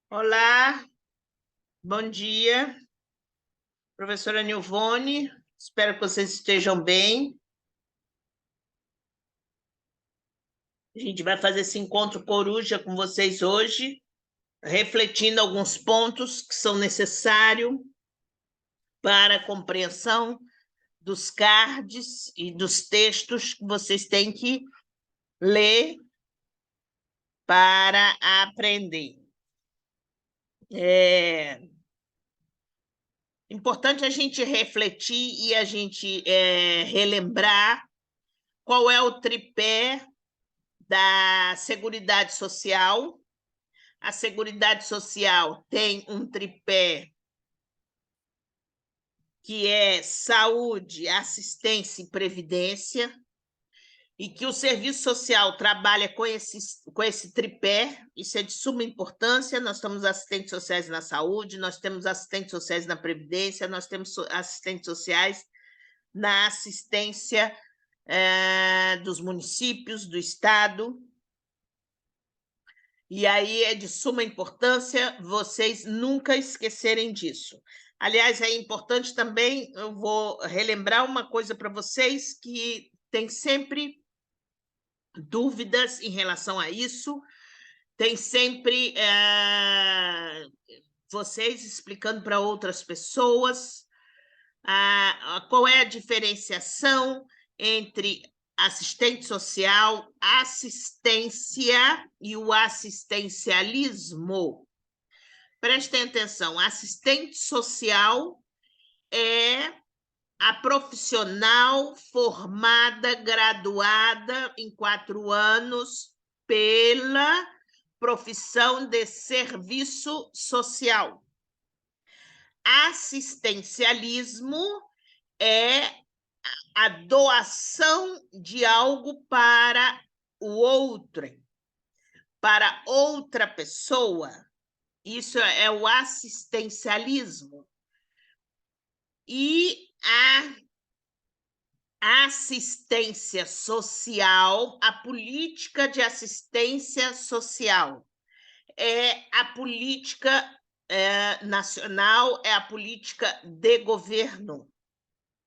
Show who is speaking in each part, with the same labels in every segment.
Speaker 1: Olá, bom dia, professora Nilvone, espero que vocês estejam bem. A gente vai fazer esse encontro coruja com vocês hoje, refletindo alguns pontos que são necessários para a compreensão dos cards e dos textos que vocês têm que ler para aprender. É importante a gente refletir e a gente relembrar qual é o tripé da Seguridade Social. A Seguridade Social tem um tripé que é saúde, assistência e previdência, e que o serviço social trabalha com esse tripé. Isso é de suma importância. Nós temos assistentes sociais na saúde, nós temos assistentes sociais na previdência, nós temos assistentes sociais na assistência dos municípios, do Estado. E aí é de suma importância vocês nunca esquecerem disso. Aliás, é importante também, eu vou relembrar uma coisa para vocês, que tem sempre dúvidas em relação a isso, tem sempre vocês explicando para outras pessoas qual é a diferenciação entre assistente social, assistência e o assistencialismo. Prestem atenção, assistente social é a profissional formada, graduada em 4 anos pela profissão de serviço social. Assistencialismo é a doação de algo para o outro, para outra pessoa. Isso é o assistencialismo. E a assistência social, a política de assistência social, é a política nacional, é a política de governo.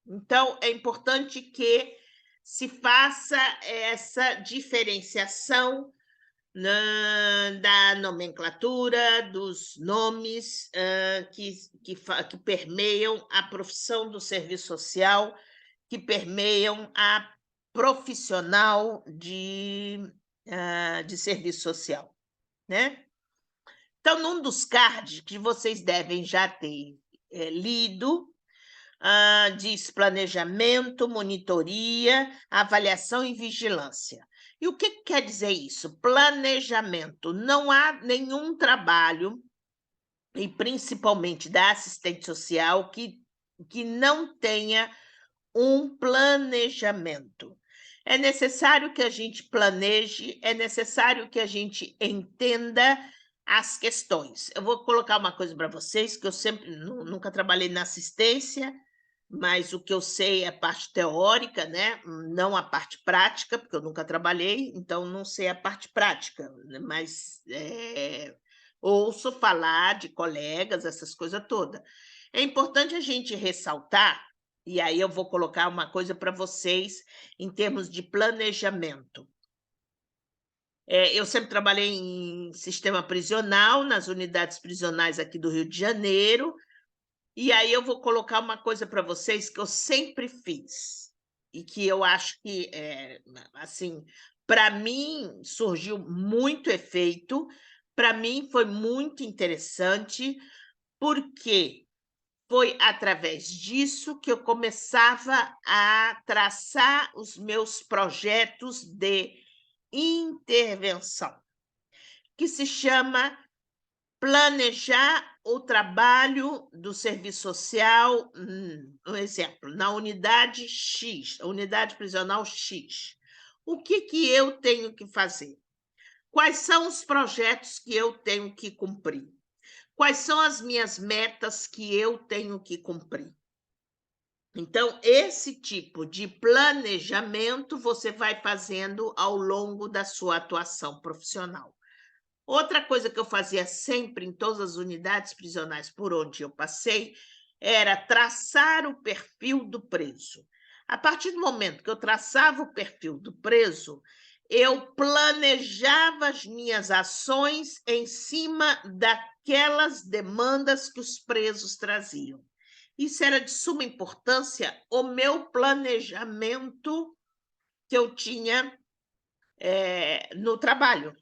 Speaker 1: Então, é importante que se faça essa diferenciação da nomenclatura, dos nomes que permeiam a profissão do serviço social, que permeiam a profissional de serviço social, né? Então, num dos cards que vocês devem já ter lido, diz planejamento, monitoria, avaliação e vigilância. E o que quer dizer isso? Planejamento. Não há nenhum trabalho, e principalmente da assistente social, que não tenha um planejamento. É necessário que a gente planeje, é necessário que a gente entenda as questões. Eu vou colocar uma coisa para vocês, que eu nunca trabalhei na assistência, mas o que eu sei é a parte teórica, né? Não a parte prática, porque eu nunca trabalhei, então não sei a parte prática, né? Mas ouço falar de colegas, essas coisas todas. É importante a gente ressaltar, e aí eu vou colocar uma coisa para vocês em termos de planejamento. Eu sempre trabalhei em sistema prisional, nas unidades prisionais aqui do Rio de Janeiro, e aí eu vou colocar uma coisa para vocês que eu sempre fiz e que eu acho que, assim, para mim surgiu muito efeito, para mim foi muito interessante, porque foi através disso que eu começava a traçar os meus projetos de intervenção, que se chama planejar o trabalho do serviço social, um exemplo, na unidade X, a unidade prisional X. O que eu tenho que fazer? Quais são os projetos que eu tenho que cumprir? Quais são as minhas metas que eu tenho que cumprir? Então, esse tipo de planejamento você vai fazendo ao longo da sua atuação profissional. Outra coisa que eu fazia sempre em todas as unidades prisionais por onde eu passei era traçar o perfil do preso. A partir do momento que eu traçava o perfil do preso, eu planejava as minhas ações em cima daquelas demandas que os presos traziam. Isso era de suma importância, o meu planejamento que eu tinha no trabalho.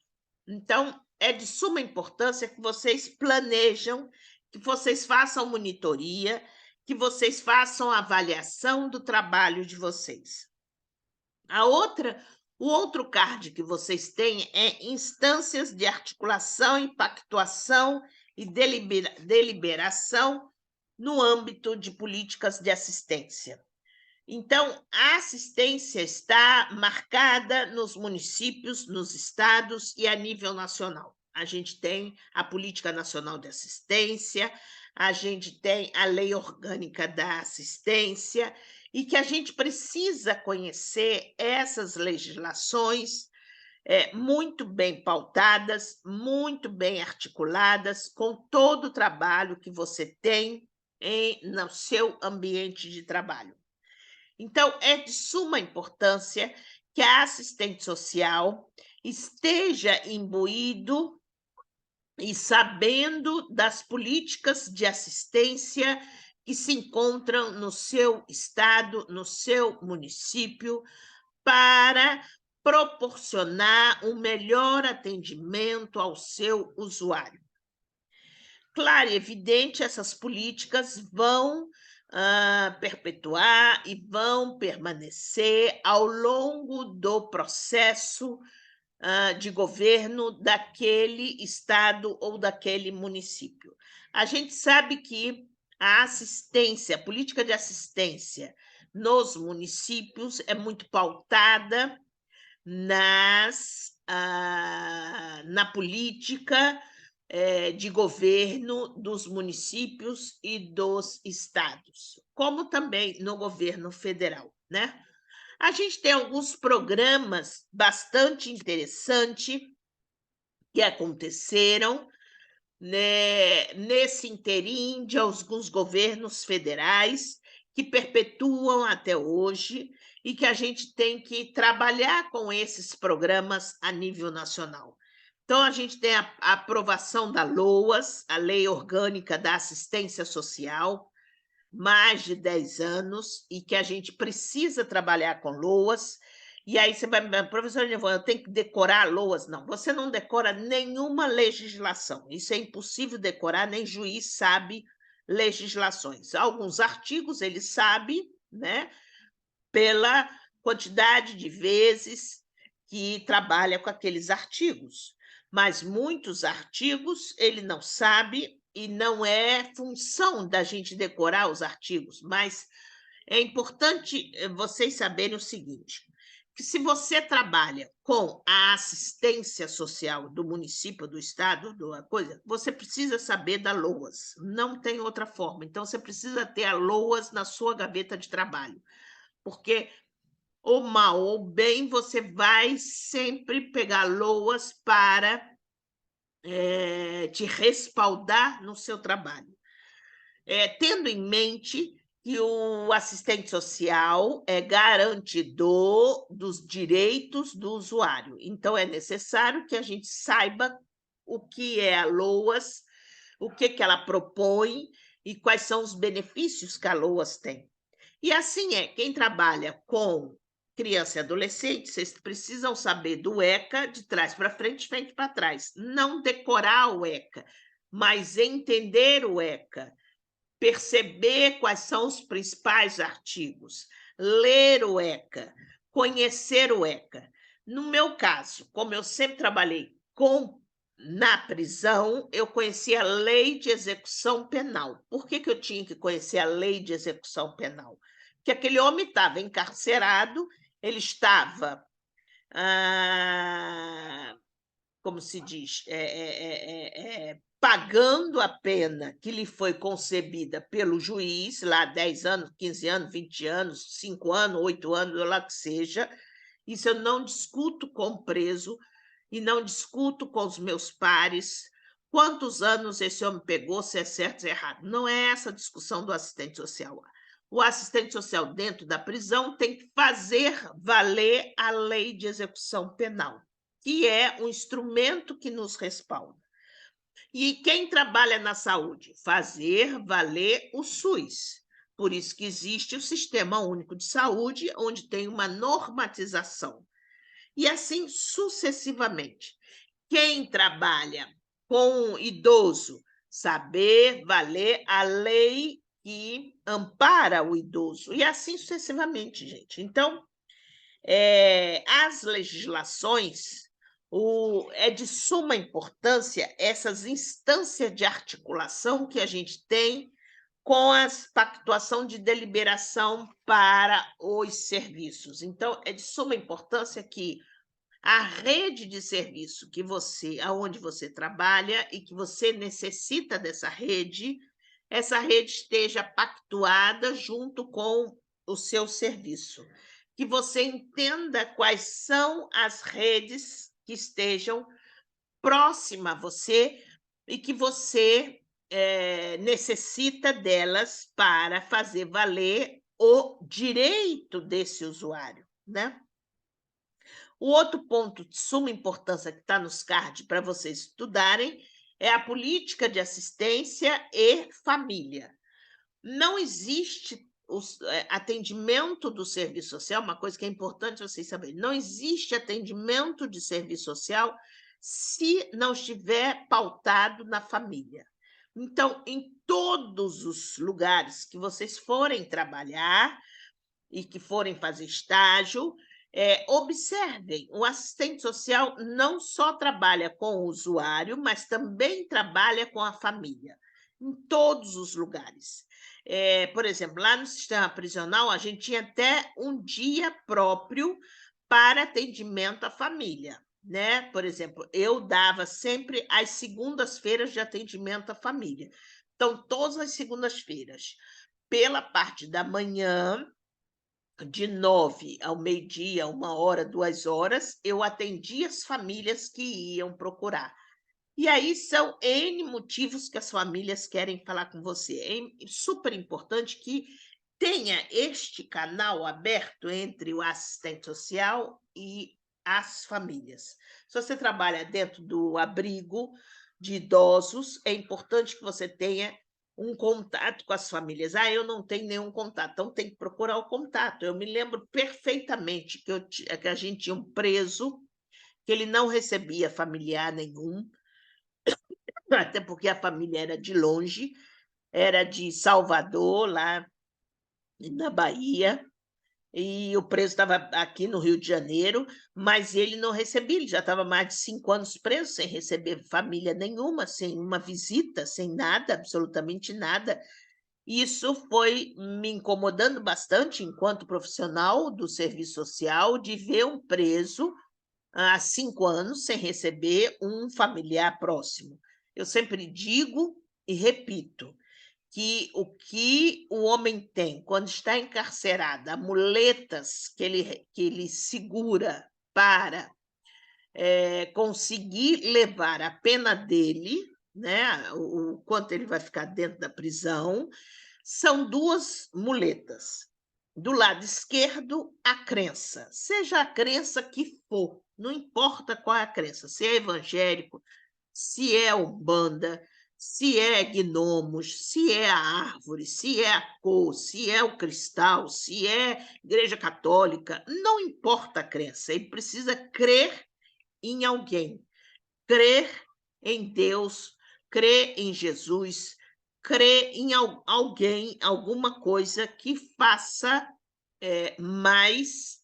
Speaker 1: Então, é de suma importância que vocês planejam, que vocês façam monitoria, que vocês façam avaliação do trabalho de vocês. O outro card que vocês têm é instâncias de articulação, impactuação e deliberação no âmbito de políticas de assistência. Então, a assistência está marcada nos municípios, nos estados e a nível nacional. A gente tem a Política Nacional de Assistência, a gente tem a Lei Orgânica da Assistência, e que a gente precisa conhecer essas legislações muito bem pautadas, muito bem articuladas, com todo o trabalho que você tem no seu ambiente de trabalho. Então, é de suma importância que a assistente social esteja imbuído e sabendo das políticas de assistência que se encontram no seu estado, no seu município, para proporcionar um melhor atendimento ao seu usuário. Claro e evidente, essas políticas vão perpetuar e vão permanecer ao longo do processo de governo daquele estado ou daquele município. A gente sabe que a assistência, a política de assistência nos municípios é muito pautada na política de governo dos municípios e dos estados, como também no governo federal, né? A gente tem alguns programas bastante interessantes que aconteceram, né, nesse interim de alguns governos federais que perpetuam até hoje e que a gente tem que trabalhar com esses programas a nível nacional. Então, a gente tem a aprovação da LOAS, a Lei Orgânica da Assistência Social, mais de 10 anos, e que a gente precisa trabalhar com LOAS. E aí você vai me dizer, professor, eu tenho que decorar LOAS? Não, você não decora nenhuma legislação. Isso é impossível decorar, nem juiz sabe legislações. Alguns artigos ele sabe, né, pela quantidade de vezes que trabalha com aqueles artigos. Mas muitos artigos ele não sabe e não é função da gente decorar os artigos, mas é importante vocês saberem o seguinte, que se você trabalha com a assistência social do município, do estado, você precisa saber da LOAS, não tem outra forma. Então, você precisa ter a LOAS na sua gaveta de trabalho, porque ou mal ou bem, você vai sempre pegar LOAS para te respaldar no seu trabalho. Tendo em mente que o assistente social é garantidor dos direitos do usuário. Então, é necessário que a gente saiba o que é a LOAS, o que ela propõe e quais são os benefícios que a LOAS tem. E assim quem trabalha com criança e adolescente, vocês precisam saber do ECA de trás para frente, de frente para trás. Não decorar o ECA, mas entender o ECA, perceber quais são os principais artigos, ler o ECA, conhecer o ECA. No meu caso, como eu sempre trabalhei na prisão, eu conhecia a lei de execução penal. Por que eu tinha que conhecer a lei de execução penal? Porque aquele homem estava encarcerado, ele estava, como se diz, pagando a pena que lhe foi concebida pelo juiz, lá 10 anos, 15 anos, 20 anos, 5 anos, 8 anos, ou lá que seja. Isso eu não discuto com o preso. e não discuto com os meus pares quantos anos esse homem pegou, se é certo ou errado. Não é essa a discussão do assistente social. O assistente social dentro da prisão tem que fazer valer a lei de execução penal, que é um instrumento que nos respalda. E quem trabalha na saúde? Fazer valer o SUS. Por isso que existe o Sistema Único de Saúde, onde tem uma normatização. E assim sucessivamente. Quem trabalha com um idoso? Saber valer a lei que ampara o idoso. E assim sucessivamente, gente. Então, as legislações, é de suma importância essas instâncias de articulação que a gente tem com a pactuação de deliberação para os serviços. Então, é de suma importância que a rede de serviço aonde você trabalha e que você necessita dessa rede, essa rede esteja pactuada junto com o seu serviço, que você entenda quais são as redes que estejam próximas a você e que você necessita delas para fazer valer o direito desse usuário, né? O outro ponto de suma importância que está nos cards para vocês estudarem é a política de assistência e família. Não existe atendimento do serviço social, uma coisa que é importante vocês saberem, não existe atendimento de serviço social se não estiver pautado na família. Então, em todos os lugares que vocês forem trabalhar e que forem fazer estágio, observem, o assistente social não só trabalha com o usuário, mas também trabalha com a família, em todos os lugares. Por exemplo, lá no sistema prisional, a gente tinha até um dia próprio para atendimento à família, né? Por exemplo, eu dava sempre as segundas-feiras de atendimento à família. Então, todas as segundas-feiras, pela parte da manhã, de 9 ao meio-dia, 1 hora, 2 horas, eu atendia as famílias que iam procurar. E aí são N motivos que as famílias querem falar com você. É super importante que tenha este canal aberto entre o assistente social e as famílias. Se você trabalha dentro do abrigo de idosos, é importante que você tenha um contato com as famílias. Eu não tenho nenhum contato, então tem que procurar o contato. Eu me lembro perfeitamente que a gente tinha um preso que ele não recebia familiar nenhum, até porque a família era de longe, era de Salvador, lá na Bahia, e o preso estava aqui no Rio de Janeiro, mas ele não recebia, ele já estava mais de 5 anos preso, sem receber família nenhuma, sem uma visita, sem nada, absolutamente nada. Isso foi me incomodando bastante enquanto profissional do serviço social, de ver um preso há 5 anos sem receber um familiar próximo. Eu sempre digo e repito que o homem tem quando está encarcerado, muletas que ele segura para conseguir levar a pena dele, né, o quanto ele vai ficar dentro da prisão, são 2 muletas. Do lado esquerdo, a crença, seja a crença que for, não importa qual é a crença, se é evangélico, se é umbanda, se é gnomos, se é a árvore, se é a cor, se é o cristal, se é igreja católica, não importa a crença, ele precisa crer em alguém, crer em Deus, crer em Jesus, crer em alguém, alguma coisa que faça mais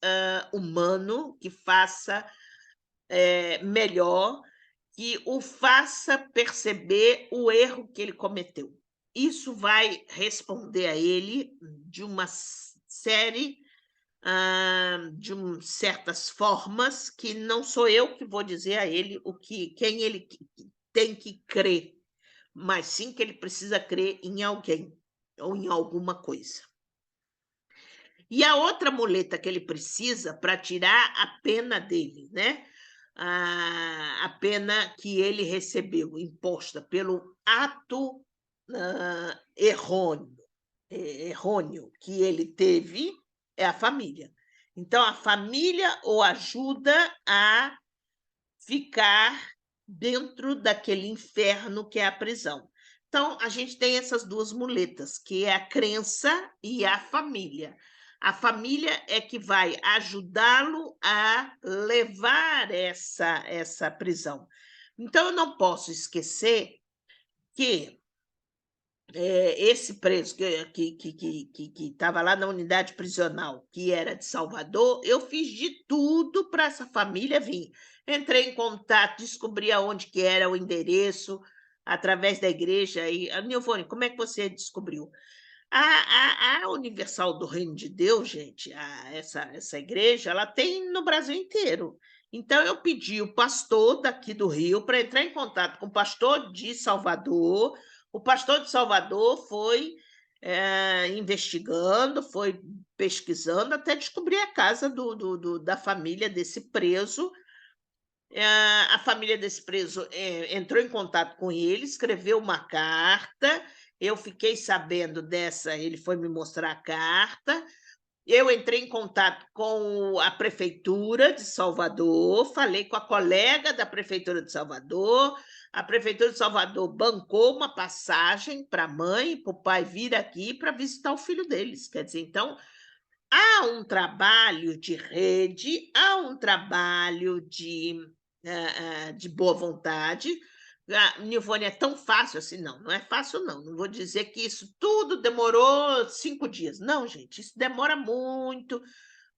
Speaker 1: humano, que faça melhor, que o faça perceber o erro que ele cometeu. Isso vai responder a ele de uma série de certas formas que não sou eu que vou dizer a ele quem ele tem que crer, mas sim que ele precisa crer em alguém ou em alguma coisa. E a outra muleta que ele precisa para tirar a pena dele, né? a pena que ele recebeu, imposta pelo ato errôneo que ele teve, é a família. Então, a família o ajuda a ficar dentro daquele inferno que é a prisão. Então, a gente tem essas duas muletas, que é a crença e a família. A família é que vai ajudá-lo a levar essa prisão. Então, eu não posso esquecer que esse preso que estava lá na unidade prisional, que era de Salvador, eu fiz de tudo para essa família vir. Entrei em contato, descobri aonde que era o endereço, através da igreja. E, Nilvone, como é que você descobriu? A Universal do Reino de Deus, gente, essa igreja, ela tem no Brasil inteiro. Então, eu pedi o pastor daqui do Rio para entrar em contato com o pastor de Salvador. O pastor de Salvador foi investigando, foi pesquisando, até descobrir a casa da família desse preso. A família desse preso entrou em contato com ele, escreveu uma carta. Eu fiquei sabendo dessa, ele foi me mostrar a carta. Eu entrei em contato com a prefeitura de Salvador, falei com a colega da prefeitura de Salvador. A prefeitura de Salvador bancou uma passagem para a mãe e para o pai vir aqui para visitar o filho deles. Quer dizer, então, há um trabalho de rede, há um trabalho de boa vontade. Nilvone, é tão fácil assim? Não, não é fácil, não. Não vou dizer que isso tudo demorou 5 dias. Não, gente, isso demora muito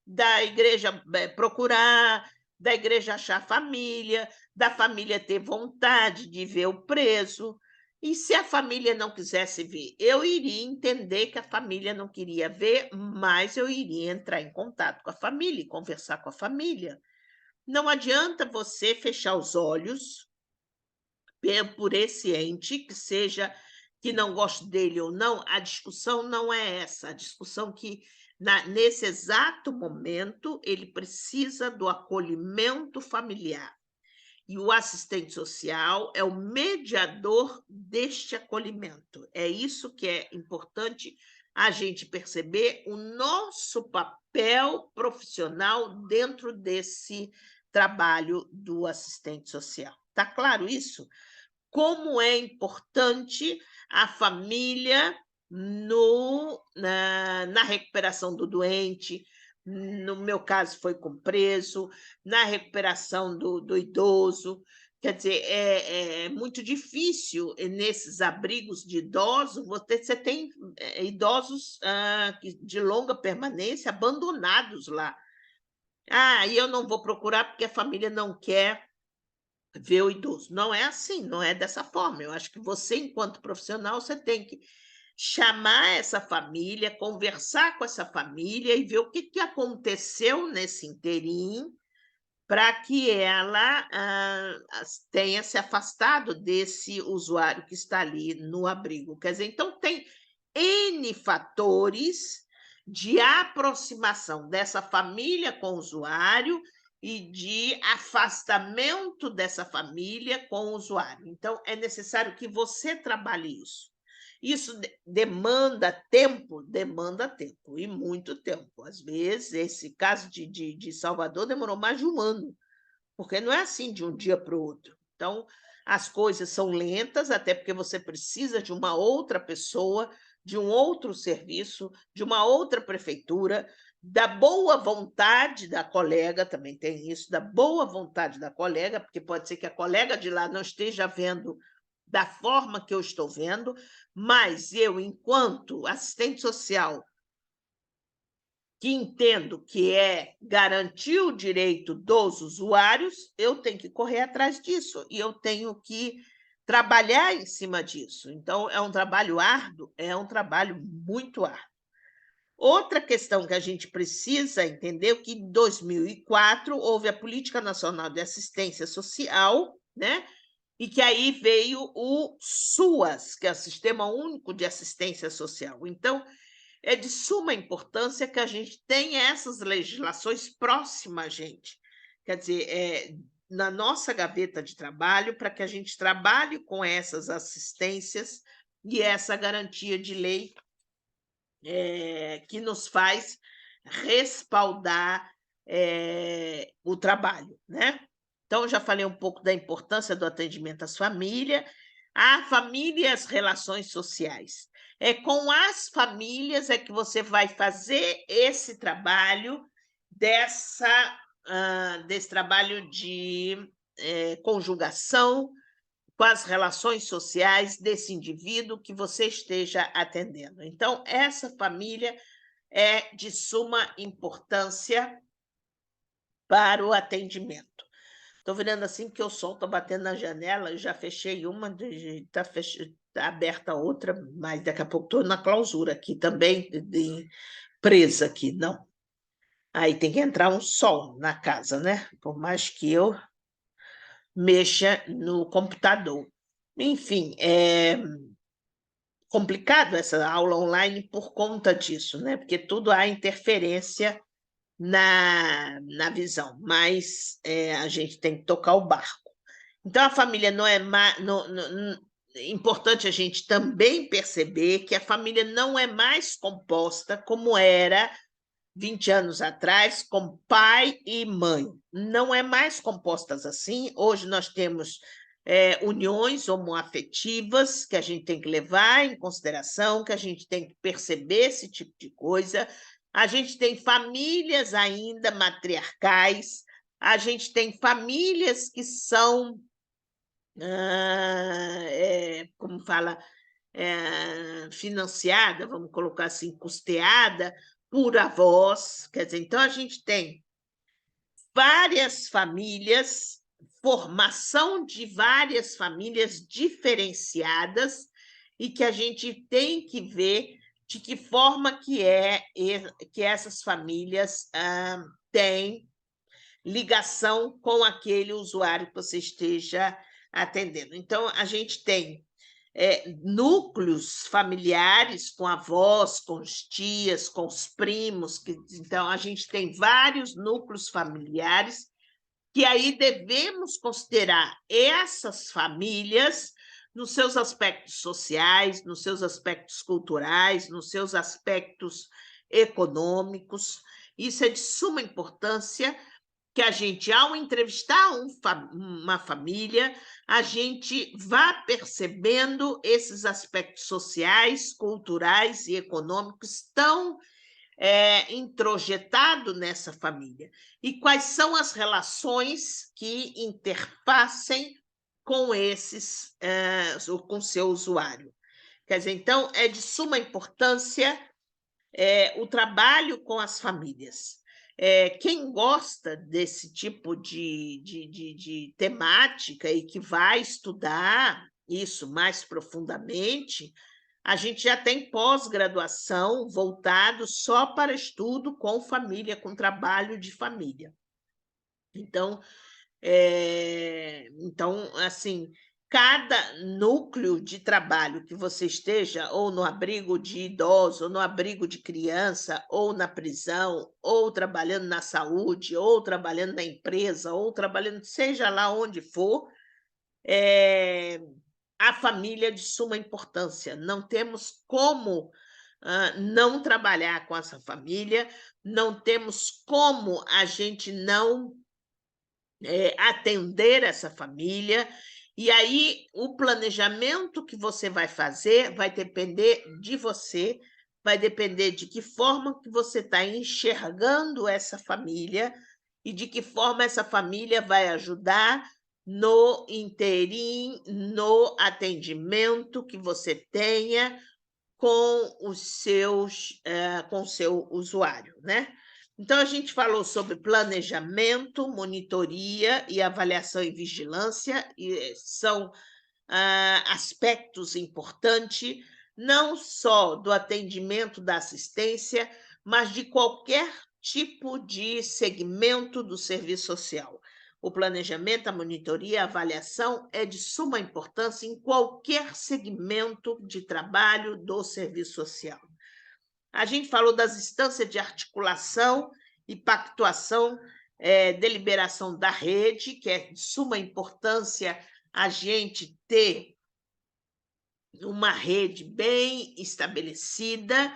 Speaker 1: da igreja procurar, da igreja achar família, da família ter vontade de ver o preso. E se a família não quisesse ver, eu iria entender que a família não queria ver, mas eu iria entrar em contato com a família e conversar com a família. Não adianta você fechar os olhos por esse ente, que seja que não goste dele ou não, a discussão não é essa. A discussão que, nesse exato momento, ele precisa do acolhimento familiar. E o assistente social é o mediador deste acolhimento. É isso que é importante a gente perceber, o nosso papel profissional dentro desse trabalho do assistente social. Está claro isso? Como é importante a família na recuperação do doente, no meu caso foi com preso, na recuperação do idoso. Quer dizer, é muito difícil nesses abrigos de idosos, você tem idosos de longa permanência abandonados lá. E eu não vou procurar porque a família não quer ver o idoso. Não é assim, não é dessa forma. Eu acho que você, enquanto profissional, você tem que chamar essa família, conversar com essa família e ver o que aconteceu nesse inteirinho para que ela tenha se afastado desse usuário que está ali no abrigo. Quer dizer, então tem N fatores de aproximação dessa família com o usuário e de afastamento dessa família com o usuário. Então, é necessário que você trabalhe isso. Isso demanda tempo, e muito tempo. Às vezes, esse caso de Salvador demorou mais de um ano, porque não é assim de um dia para o outro. Então, as coisas são lentas, até porque você precisa de uma outra pessoa, de um outro serviço, de uma outra prefeitura, da boa vontade da colega, também tem isso, da boa vontade da colega, porque pode ser que a colega de lá não esteja vendo da forma que eu estou vendo, mas eu, enquanto assistente social, que entendo que é garantir o direito dos usuários, eu tenho que correr atrás disso e eu tenho que trabalhar em cima disso. Então, é um trabalho árduo, é um trabalho muito árduo. Outra questão que a gente precisa entender é que em 2004 houve a Política Nacional de Assistência Social, né? E que aí veio o SUAS, que é o Sistema Único de Assistência Social. Então, é de suma importância que a gente tenha essas legislações próximas a gente. Quer dizer, na nossa gaveta de trabalho para que a gente trabalhe com essas assistências e essa garantia de lei que nos faz respaldar o trabalho, né? Então, já falei um pouco da importância do atendimento às famílias, a família e as relações sociais. É com as famílias é que você vai fazer esse trabalho desse trabalho de conjugação com as relações sociais desse indivíduo que você esteja atendendo. Então, essa família é de suma importância para o atendimento. Estou virando assim porque o sol está batendo na janela, eu já fechei uma, está aberta a outra, mas daqui a pouco estou na clausura aqui também, presa aqui, não. Aí tem que entrar um sol na casa, né? Por mais que eu mexa no computador. Enfim, é complicado essa aula online por conta disso, né? Porque tudo há interferência na visão, mas a gente tem que tocar o barco. Então, a família não é é importante a gente também perceber que a família não é mais composta como era 20 anos atrás, com pai e mãe. Não é mais compostas assim. Hoje nós temos uniões homoafetivas que a gente tem que levar em consideração, que a gente tem que perceber esse tipo de coisa. A gente tem famílias ainda matriarcais, a gente tem famílias que são, como fala, financiada, vamos colocar assim, custeada por avós. Quer dizer, então a gente tem várias famílias, formação de várias famílias diferenciadas e que a gente tem que ver de que forma que essas famílias têm ligação com aquele usuário que você esteja atendendo. Então, a gente tem núcleos familiares com avós, com os tias, com os primos. Então, a gente tem vários núcleos familiares que aí devemos considerar essas famílias nos seus aspectos sociais, nos seus aspectos culturais, nos seus aspectos econômicos. Isso é de suma importância que a gente, ao entrevistar uma família, a gente vá percebendo esses aspectos sociais, culturais e econômicos tão introjetados nessa família. E quais são as relações que interfacem com com seu usuário. Quer dizer, então, é de suma importância o trabalho com as famílias. Quem gosta desse tipo de temática e que vai estudar isso mais profundamente, a gente já tem pós-graduação voltado só para estudo com família, com trabalho de família. Então, assim, cada núcleo de trabalho que você esteja, ou no abrigo de idoso, ou no abrigo de criança, ou na prisão, ou trabalhando na saúde, ou trabalhando na empresa, ou trabalhando, seja lá onde for, a família é de suma importância. Não temos como não trabalhar com essa família, não temos como a gente não atender essa família. E aí, o planejamento que você vai fazer vai depender de você, vai depender de que forma que você está enxergando essa família e de que forma essa família vai ajudar no interim, no atendimento que você tenha com com o seu usuário, né? Então, a gente falou sobre planejamento, monitoria e avaliação e vigilância, e são aspectos importantes, não só do atendimento da assistência, mas de qualquer tipo de segmento do serviço social. O planejamento, a monitoria, a avaliação é de suma importância em qualquer segmento de trabalho do serviço social. A gente falou das instâncias de articulação e pactuação deliberação da rede, que é de suma importância a gente ter uma rede bem estabelecida.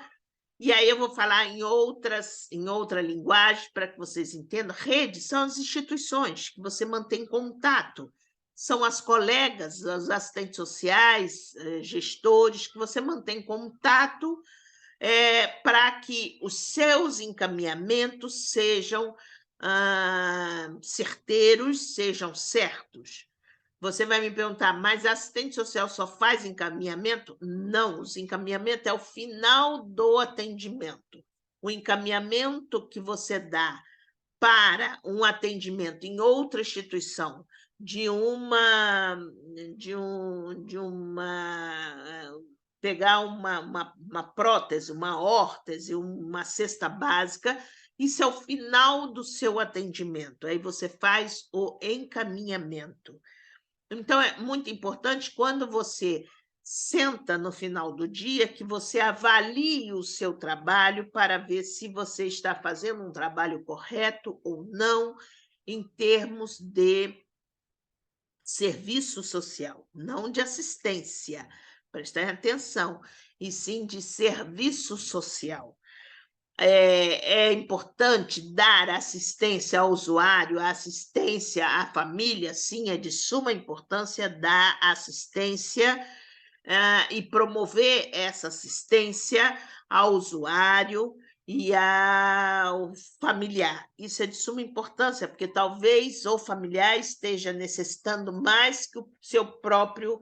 Speaker 1: E aí eu vou falar em outra linguagem para que vocês entendam. Redes são as instituições que você mantém contato, são as colegas, os assistentes sociais, gestores, que você mantém contato para que os seus encaminhamentos sejam certeiros, sejam certos. Você vai me perguntar, mas a assistente social só faz encaminhamento? Não, os encaminhamentos é o final do atendimento. O encaminhamento que você dá para um atendimento em outra instituição pegar uma prótese, uma órtese, uma cesta básica, isso é o final do seu atendimento. Aí você faz o encaminhamento. Então, é muito importante, quando você senta no final do dia, que você avalie o seu trabalho para ver se você está fazendo um trabalho correto ou não, em termos de serviço social, não de assistência, prestem atenção, e sim de serviço social. É importante dar assistência ao usuário, assistência à família, sim, é de suma importância dar assistência e promover essa assistência ao usuário e ao familiar. Isso é de suma importância, porque talvez o familiar esteja necessitando mais que o seu próprio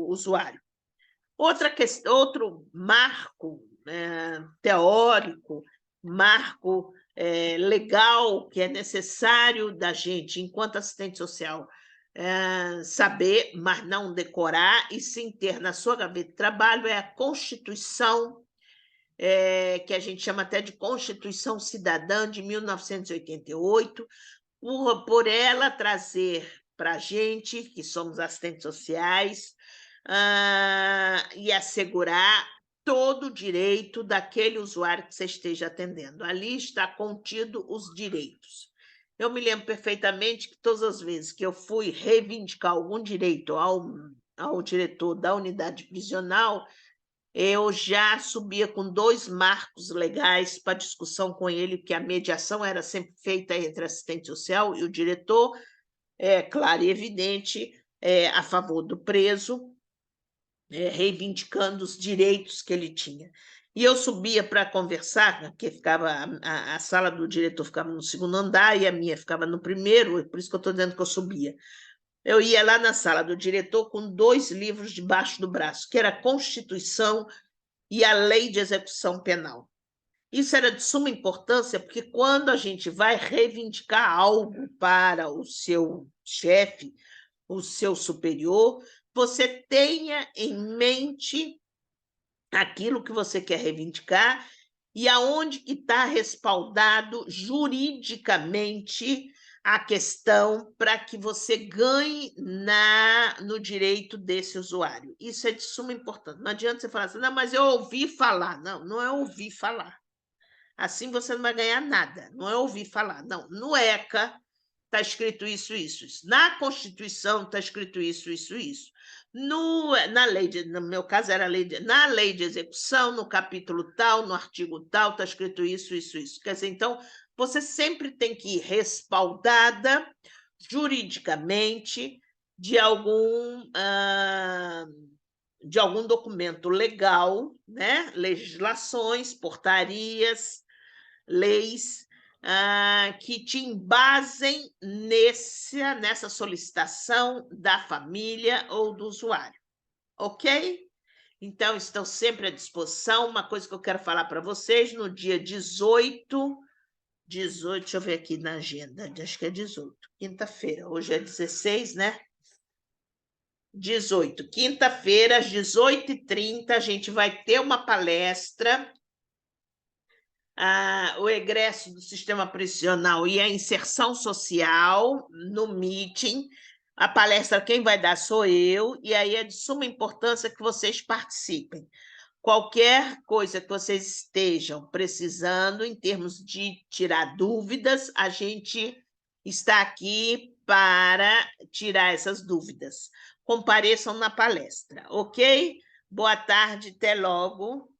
Speaker 1: usuário. Outro marco teórico, marco legal que é necessário da gente, enquanto assistente social, saber, mas não decorar, e sim ter na sua gaveta de trabalho, é a Constituição, que a gente chama até de Constituição Cidadã de 1988, por ela trazer para a gente, que somos assistentes sociais, e assegurar todo o direito daquele usuário que você esteja atendendo. Ali está contido os direitos. Eu me lembro perfeitamente que todas as vezes que eu fui reivindicar algum direito ao diretor da unidade prisional, eu já subia com 2 marcos legais para discussão com ele, que a mediação era sempre feita entre assistente social e o diretor, claro e evidente, a favor do preso, reivindicando os direitos que ele tinha. E eu subia para conversar, porque a sala do diretor ficava no 2º andar e a minha ficava no 1º, por isso que eu estou dizendo que eu subia. Eu ia lá na sala do diretor com 2 livros debaixo do braço, que era a Constituição e a Lei de Execução Penal. Isso era de suma importância, porque quando a gente vai reivindicar algo para o seu chefe, o seu superior, você tenha em mente aquilo que você quer reivindicar e aonde que está respaldado juridicamente a questão para que você ganhe no direito desse usuário. Isso é de suma importância. Não adianta você falar assim, não, mas eu ouvi falar. Não, não é ouvir falar. Assim você não vai ganhar nada. Não é ouvir falar. Não, no ECA está escrito isso, isso, isso. Na Constituição está escrito isso, isso, isso. Na lei no meu caso era na lei de execução, no capítulo tal, no artigo tal, está escrito isso, isso, isso. Quer dizer, então, você sempre tem que ir respaldada juridicamente de algum documento legal, né? Legislações, portarias, leis, que te embasem nessa solicitação da família ou do usuário, ok? Então, estão sempre à disposição. Uma coisa que eu quero falar para vocês, no dia 18, deixa eu ver aqui na agenda, acho que é 18, quinta-feira, hoje é 16, né? 18, quinta-feira, às 18h30, a gente vai ter uma palestra, o egresso do sistema prisional e a inserção social no meeting. A palestra quem vai dar sou eu, e aí é de suma importância que vocês participem. Qualquer coisa que vocês estejam precisando, em termos de tirar dúvidas, a gente está aqui para tirar essas dúvidas. Compareçam na palestra, ok? Boa tarde, até logo.